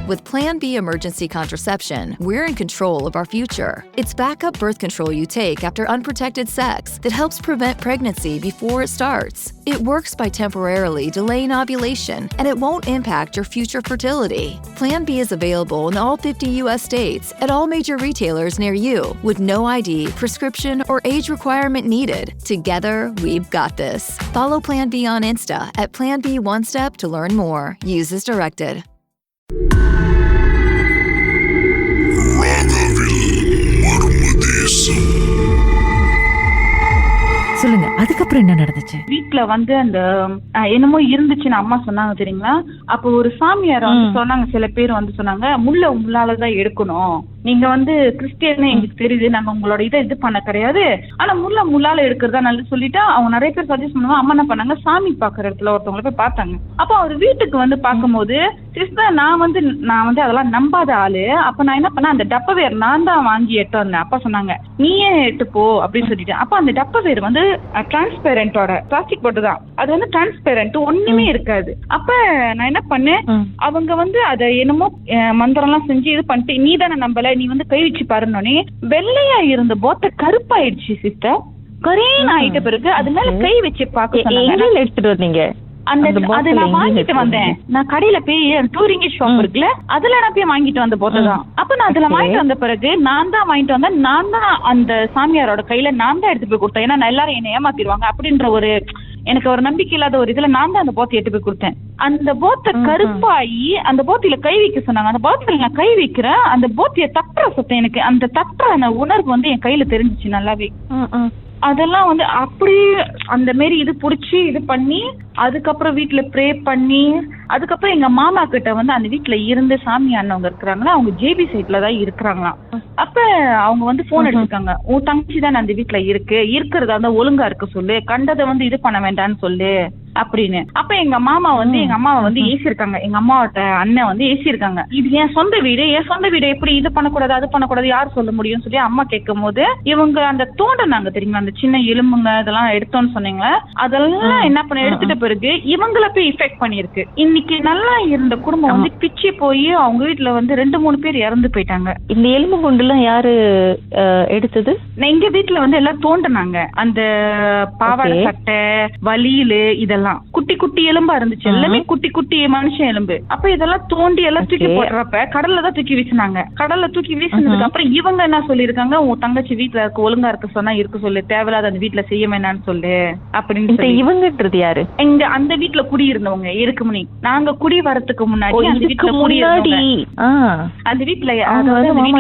With Plan B emergency contraception, we're in control of our future. It's backup birth control you take after unprotected sex that helps prevent pregnancy before it starts. It works by temporarily delaying ovulation, and it won't impact your future fertility. Plan B is available in all 50 U.S. states at all major retailers near you, with no ID, prescription, or age requirement needed. Together, we've got this. Follow Plan B on Insta at Plan B One Step to learn more. Use as directed. சொல்லுங்க, அதுக்கப்புறம் என்ன நடந்துச்சு? வீட்டுல வந்து அந்த என்னமோ இருந்துச்சுன்னு அம்மா சொன்னாங்க தெரியுங்களா. அப்போ ஒரு சாமியார் வந்து சொன்னாங்க, சில பேர் வந்து சொன்னாங்க, முள்ளாலதான் எடுக்கணும், நீங்க வந்து கிறிஸ்டியன் எங்களுக்கு தெரியுது, நாங்க உங்களோட இது பண்ண கிடையாது, ஆனா முள்ளால எடுக்கிறதா நல்லது சொல்லிட்டு அவங்க நிறைய பேர் சஜஸ்ட் பண்ணுவாங்க. அம்மா என்ன பண்ணாங்க, சாமி பாக்குற இடத்துல ஒருத்தவங்களை போய் பார்த்தாங்க. அப்போ அவர் வீட்டுக்கு வந்து பார்க்கும்போது, சிஸ்டர் நான் வந்து அதெல்லாம் நம்பாத ஆளு. அப்ப நான் என்ன பண்ணேன், அந்த டப்பவேர் நான் தான் வாங்கி எட்டு வந்தேன். அப்பா சொன்னாங்க, நீயே எட்டு போ அப்படின்னு சொல்லிட்டு. அப்ப அந்த டப்பவேர் வந்து டிரான்ஸ்பேரண்டோட பிளாஸ்டிக் போட்டுதான், அது வந்து டிரான்ஸ்பேரண்ட் ஒண்ணுமே இருக்காது. அப்ப நான் என்ன பண்ணேன், அவங்க வந்து அதை என்னமோ மந்திரம் எல்லாம் செஞ்சு இது பண்ணிட்டு, நீ தானே நம்பல, நீ வந்து கை வச்சு பாருனோனே வெள்ளையா இருந்த போத்த கருப்பாயிடுச்சு சிஸ்டர். கரீன் ஆயிட்ட பிறகு அது மேல கை வச்சு பார்க்க எடுத்துட்டு வந்தீங்க. அது நான் வாங்கிட்டு வந்தேன். நான் கடையில போய் டூரிங் ஷாப் இருக்குல்ல, அதுல நான் போய் வாங்கிட்டு வந்த போட்டதான். அப்ப நான் அதுல வாங்கிட்டு வந்த பிறகு நான் தான் வாங்கிட்டு வந்தேன். நான் தான் அந்த சாமியாரோட கையில நான் தான் எடுத்து போய் கொடுத்தேன். ஏன்னா எல்லாரும் என்ன ஏமாத்திடுவாங்க அப்படின்ற ஒரு எனக்கு ஒரு நம்பிக்கை இல்லாத ஒரு இதுல நான் தான் அந்த போத்தை எடுத்து போய் கொடுத்தேன். அந்த போத்தை கருப்பாயி அந்த போத்தில கை வைக்க சொன்னாங்க. அந்த போத்தில நான் கை வைக்கிறேன், அந்த போத்திய தட்டுற சத்தம், எனக்கு அந்த தட்டுற உணர்வு வந்து என் கையில தெரிஞ்சிச்சு நல்லாவே. அதெல்லாம் வந்து அப்படி அந்த மாரி இது புடிச்சு இது பண்ணி, அதுக்கப்புறம் வீட்டுல ப்ரே பண்ணி, அதுக்கப்புறம் எங்க மாமா கிட்ட வந்து அந்த வீட்டுல இருந்து சாமி அண்ணவங்க இருக்கிறாங்களா, அவங்க ஜேபி சைட்ல தான் இருக்கிறாங்களாம். அப்ப அவங்க வந்து போன் அடிச்சிருக்காங்க, உன் தங்கச்சி தான் அந்த வீட்டுல இருக்கிறதா இருந்தா ஒழுங்கா இருக்க சொல்லு, கண்டதை வந்து இது பண்ண வேண்டாம்னு சொல்லு அப்படின்னு. அப்ப எங்க மாமா வந்து எங்க அம்மாவை வந்து ஏசிருக்காங்க, எங்க அம்மாவோட அண்ணன் வந்து ஏசிருக்காங்க. இது என் சொந்த வீடு எப்படி இது பண்ணக்கூடாது அது பண்ணக்கூடாது யார் சொல்ல முடியும்னு சொல்லி அம்மா கேட்கும் போது, இவங்க அந்த தோண்டனாங்க தெரியுமா, அந்த சின்ன எலும்புங்க இதெல்லாம் எடுத்தோன்னு சொன்னீங்களா, அதெல்லாம் என்ன பண்ண எடுத்துட்ட பிறகு இவங்கள போய் இஃபெக்ட் பண்ணிருக்கு. இன்னைக்கு நல்லா இருந்த குடும்பம் வந்து பிச்சு போய் அவங்க வீட்டுல வந்து 2-3 பேர் இறந்து போயிட்டாங்க. இந்த எலும்பு குண்டு எல்லாம் யாரு எடுத்தது? எங்க வீட்டுல வந்து எல்லாம் தோண்டனாங்க. அந்த பாவாடை சட்டை வலியில இதெல்லாம் குட்டி குட்டி எலும்பா இருந்துச்சு, எல்லாமே குட்டி குட்டி மனுஷன் எலும்பு. அப்ப இதெல்லாம் தோண்டி எல்லாம் தூக்கி போடுறப்ப கடல்ல தான் தூக்கி வீசினாங்க. கடல்ல தூக்கி வீசினதுக்கு அப்புறம் இவங்க என்ன சொல்லிருக்காங்க, உன் தங்கச்சி வீட்டுல இருக்க ஒழுங்கா இருக்க சொன்னா இருக்க சொல்லு, தேவையில்லாத அந்த வீட்டுல செய்ய வேணாம்னு சொல்லு அப்படின்னு சொல்லி. இவங்கன்றது யாரு? எங்க அந்த வீட்டுல குடி இருந்தவங்க. இருக்கு முன்னி நாங்க குடி வரதுக்கு முன்னாடி அந்த வீட்டுல குடி அந்த வீட்டுல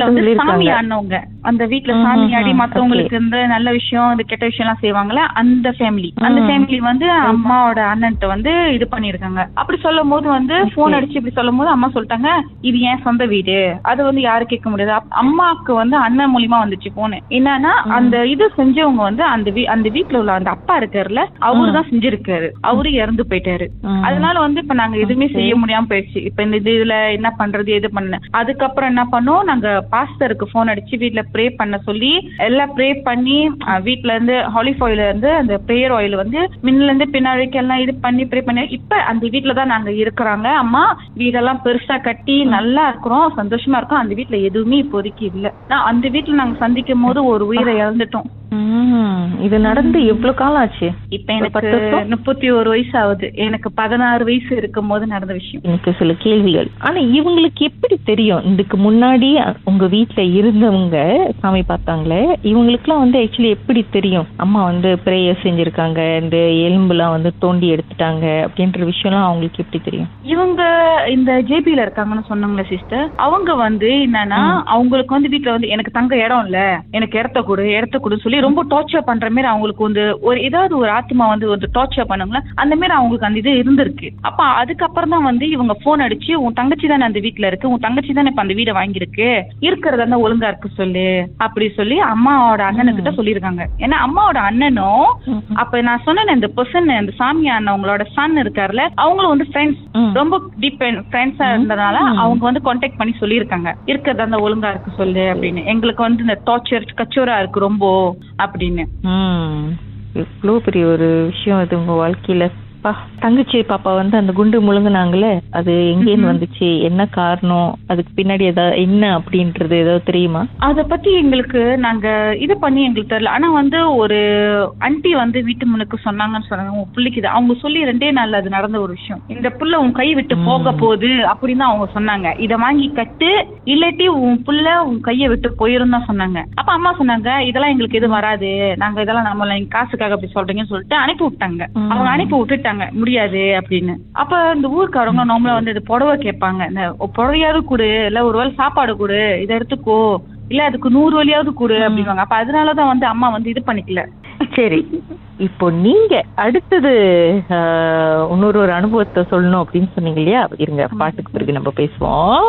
வந்து சாமி ஆனவங்க, அந்த வீட்டுல சாமி ஆடி மத்தவங்களுக்கு இந்த நல்ல விஷயம் இந்த கெட்ட விஷயம் எல்லாம் செய்வாங்கல்ல, அந்த ஃபேமிலி வந்து அம்மாவோட அண்ணன்ட்ட வந்து இது பண்ணிருக்காங்க. அப்படி சொல்லும் போது வந்து போன் அடிச்சு இப்படி சொல்லும் போது அம்மா சொல்லிட்டாங்க, இது என் சொந்த வீடு, அது வந்து யாரும் கேட்க முடியாது. அம்மாவுக்கு வந்து அண்ணன் மூலியமா வந்துச்சு போனு. என்னன்னா அந்த இது செஞ்சவங்க வந்து அந்த வீட்டுல உள்ள அந்த அப்பா இருக்காருல்ல, அவரு தான் செஞ்சிருக்காரு, அவரு இறந்து போயிட்டாரு. அதனால வந்து இப்ப நாங்க எதுவுமே செய்ய முடியாம போயிடுச்சு. இப்ப இந்த இதுல என்ன பண்றது எது பண்ண. அதுக்கப்புறம் என்ன பண்ணோம், நாங்க பாஸ்டருக்கு போன் அடிச்சு வீட்டுல ப்ரே பண்ண சொல்லி எல்லாம் ப்ரே பண்ணி, வீட்டுல இருந்து ஆலிவ் ஆயில இருந்து அந்த பிரேயர் ஆயில் வந்து மின்ல இருந்து பின்னாடி எல்லாம் இது பண்ணி ப்ரே பண்ணி இப்ப அந்த வீட்டுலதான் நாங்க இருக்கிறாங்க. அம்மா வீடெல்லாம் பெருசா கட்டி நல்லா இருக்கிறோம், சந்தோஷமா இருக்கோம். அந்த வீட்டுல எதுவுமே இப்போதைக்கு இல்ல. அந்த வீட்டுல நாங்க சந்திக்கும் போது ஒரு உயிரை இழந்துட்டோம். இது நடந்து எவ்வளவு காலம் ஆச்சு? இப்ப எனக்கு 31 வயசு ஆகுது. எனக்கு 16 வயசு இருக்கும் போது நடந்த விஷயம். எனக்கு சில கேள்விகள். ஆனா இவங்களுக்கு எப்படி தெரியும், இதுக்கு முன்னாடி உங்க வீட்டுல இருந்தவங்க சாமி பார்த்தாங்களே, இவங்களுக்கு எல்லாம் வந்து ஆக்சுவலி எப்படி தெரியும் அம்மா வந்து பிரேயர் செஞ்சிருக்காங்க, இந்த எலும்புலாம் வந்து தோண்டி எடுத்துட்டாங்க அப்படின்ற விஷயம் எல்லாம் அவங்களுக்கு எப்படி தெரியும்? இவங்க இந்த ஜேபில இருக்காங்கன்னு சொன்னாங்களே சிஸ்டர், அவங்க வந்து என்னன்னா அவங்களுக்கு வந்து வீட்டுல வந்து எனக்கு தங்க இடம் இல்ல, எனக்கு இடத்த கொடு சொல்லி ரொம்ப டார்ச்சர் பண்ற மாதிரி அவங்களுக்கு வந்து ஒரு ஏதாவது ஒரு ஆத்மா வந்து ஒரு டார்ச்சர் பண்ணுங்களா, அந்த மாதிரி அவங்களுக்கு அந்த இது இருந்திருக்கு. அப்ப அதுக்கப்புறம் தான் வந்து இவங்க போன் அடிச்சு, உன் தங்கச்சி தானே அந்த வீட்டுல இருக்கு, உன் தங்கச்சி தானே இப்ப அந்த வீடை வாங்கியிருக்கு, இருக்கிறதா இருந்தா ஒழுங்கா இருக்கு சொல்லு அப்படி சொல்லி அம்மாவோட அண்ணனுக்கிட்ட சொல்லியிருக்காங்க. ஏன்னா அம்மாவோட அண்ணனும் அப்ப நான் சொன்னேன், இந்த பர்சன் அந்த சாமி அண்ணவங்களோட சன் இருக்காருல்ல, அவங்களும் வந்து ஃப்ரெண்ட்ஸ், ரொம்ப டீப் ஃப்ரெண்ட்ஸா இருந்ததுனால அவங்க வந்து கான்டாக்ட் பண்ணி சொல்லியிருக்காங்க, இருக்கிறதா இருந்தா ஒழுங்கா இருக்கு சொல்லு அப்படின்னு. எங்களுக்கு வந்து இந்த டார்ச்சர் கச்சோரா இருக்கு ரொம்ப அப்படின்னு. எவ்வளவு பெரிய ஒரு விஷயம் அது உங்க வாழ்க்கையில. தங்கச்சி பாப்பா வந்து அந்த குண்டு முழுங்குனாங்களே, அது எங்கேன்னு வந்துச்சு, என்ன காரணம், அதுக்கு பின்னாடி ஏதாவது என்ன அப்படின்றது ஏதாவது தெரியுமா? அத பத்தி எங்களுக்கு நாங்க இது பண்ணி எங்களுக்கு தெரியல. ஆனா வந்து ஒரு ஆன்ட்டி வந்து வீட்டு முன்னுக்கு சொன்னாங்கன்னு சொன்னாங்க, உன் பிள்ளைக்கு இது அவங்க சொல்லி 2 நாள்ல அது நடந்த ஒரு விஷயம். இந்த புள்ள உன் கை விட்டு போக போகுது அப்படின்னு அவங்க சொன்னாங்க. இத வாங்கி கட்டு, இல்லாட்டி உன் புள்ள உன் கையை விட்டு போயிரும் தான் சொன்னாங்க. அப்ப அம்மா சொன்னாங்க, இதெல்லாம் எங்களுக்கு எதுவும் வராது, நாங்க இதெல்லாம் நம்மள காசுக்காக அப்படி சொல்றீங்கன்னு சொல்லிட்டு அனுப்பி விட்டாங்க. அவங்க அனுப்பி விட்டுட்டாங்க முடியாது அப்படின்னு. அப்ப இந்த ஊருக்காரவங்க நார்மலா வந்து இது புடவை கேட்பாங்க, இந்த புடவையாவது கொடு, இல்ல ஒருவேளை சாப்பாடு கொடு, இதை எடுத்துக்கோ, இல்ல அதுக்கு 100 வழியாவது கொடு அப்படிவாங்க. அப்ப அதனாலதான் வந்து அம்மா வந்து இது பண்ணிக்கல. சரி, இப்போ நீங்க அடுத்தது இன்னொரு அனுபவத்தை சொல்லணும் அப்படின்னு சொன்னீங்க இல்லையா? இருங்க, பாட்டுக்கு பிறகு நம்ம பேசுவோம்.